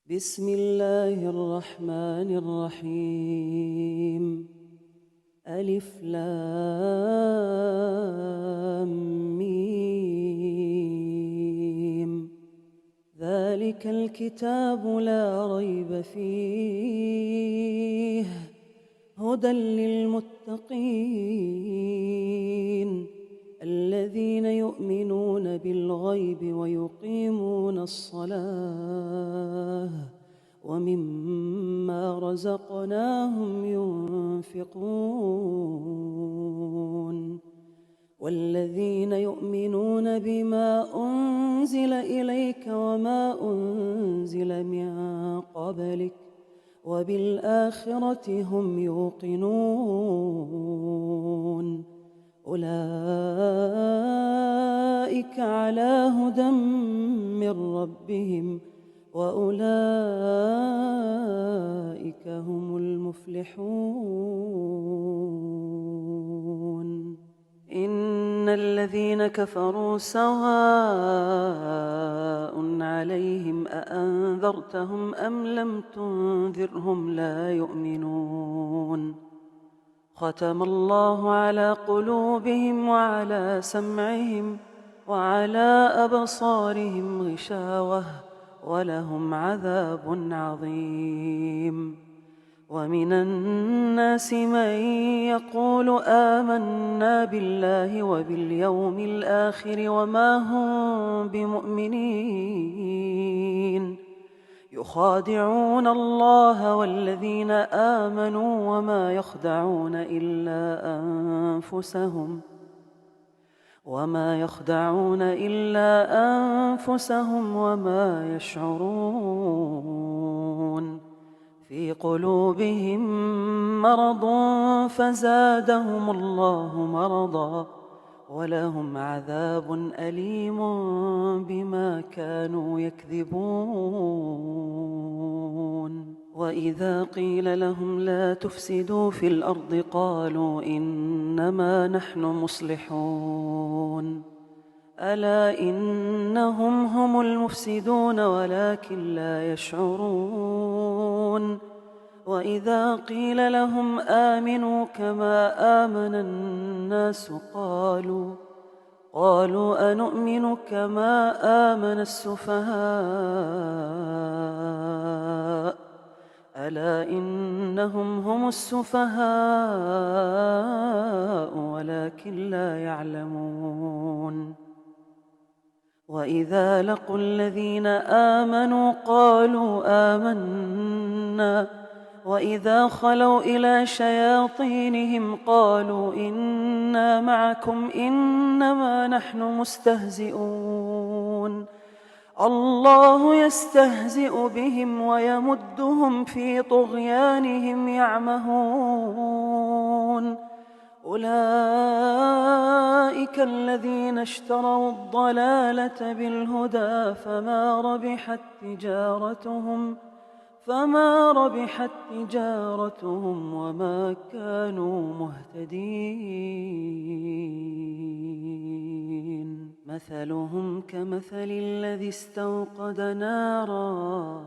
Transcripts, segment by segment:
بسم الله الرحمن الرحيم. ألف لام ميم. ذلك الكتاب لا ريب فيه هدى للمتقين الذين يؤمنون بالغيب ويقيمون الصلاة ومما رزقناهم ينفقون والذين يؤمنون بما أنزل إليك وما أنزل من قبلك وبالآخرة هم يوقنون أولئك على هدى من ربهم وأولئك هم المفلحون. إن الذين كفروا سواء عليهم أأنذرتهم أم لم تنذرهم لا يؤمنون. ختم الله على قلوبهم وعلى سمعهم وعلى أبصارهم غشاوة ولهم عذاب عظيم. ومن الناس من يقول آمنا بالله وباليوم الآخر وما هم بمؤمنين يخادعون الله والذين آمنوا وما يخدعون إلا أنفسهم وما يشعرون. في قلوبهم مرض فزادهم الله مرضا ولهم عذاب أليم بما كانوا يكذبون. وإذا قيل لهم لا تفسدوا في الأرض قالوا إنما نحن مصلحون. ألا إنهم هم المفسدون ولكن لا يشعرون. وإذا قيل لهم آمنوا كما آمن الناس قالوا أنؤمن كما آمن السفهاء. ألا إنهم هم السفهاء ولكن لا يعلمون. وإذا لقوا الذين آمنوا قالوا آمنا وإذا خلوا إلى شياطينهم قالوا إنا معكم إنما نحن مستهزئون. الله يستهزئ بهم ويمدهم في طغيانهم يعمهون. أولئك الذين اشتروا الضلالة بالهدى فما ربحت تجارتهم وما كانوا مهتدين. مثلهم كمثل الذي استوقد نارا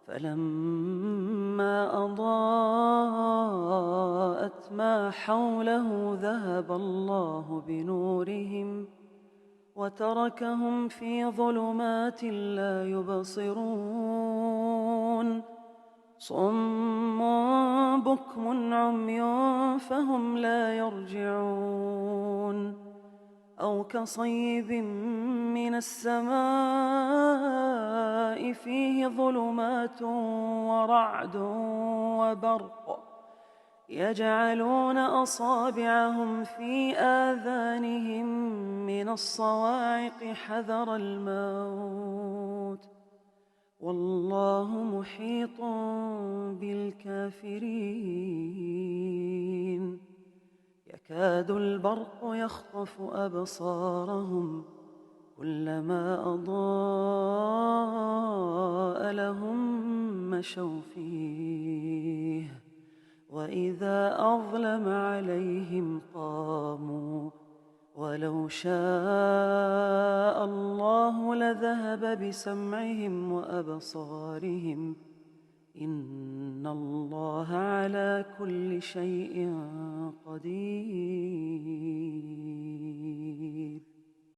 فلما أضاءت ما حوله ذهب الله بنورهم وتركهم في ظلمات لا يبصرون. صم بكم عمي فهم لا يرجعون. أو كصيب من السماء فيه ظلمات ورعد وبرق يجعلون أصابعهم في آذانهم من الصواعق حذر الموت والله محيط بالكافرين. يكاد البرق يخطف أبصارهم كلما أضاء لهم مشوا فيه وإذا أظلم عليهم قاموا ولو شاء الله لذهب بسمعهم وأبصارهم إن الله على كل شيء قدير.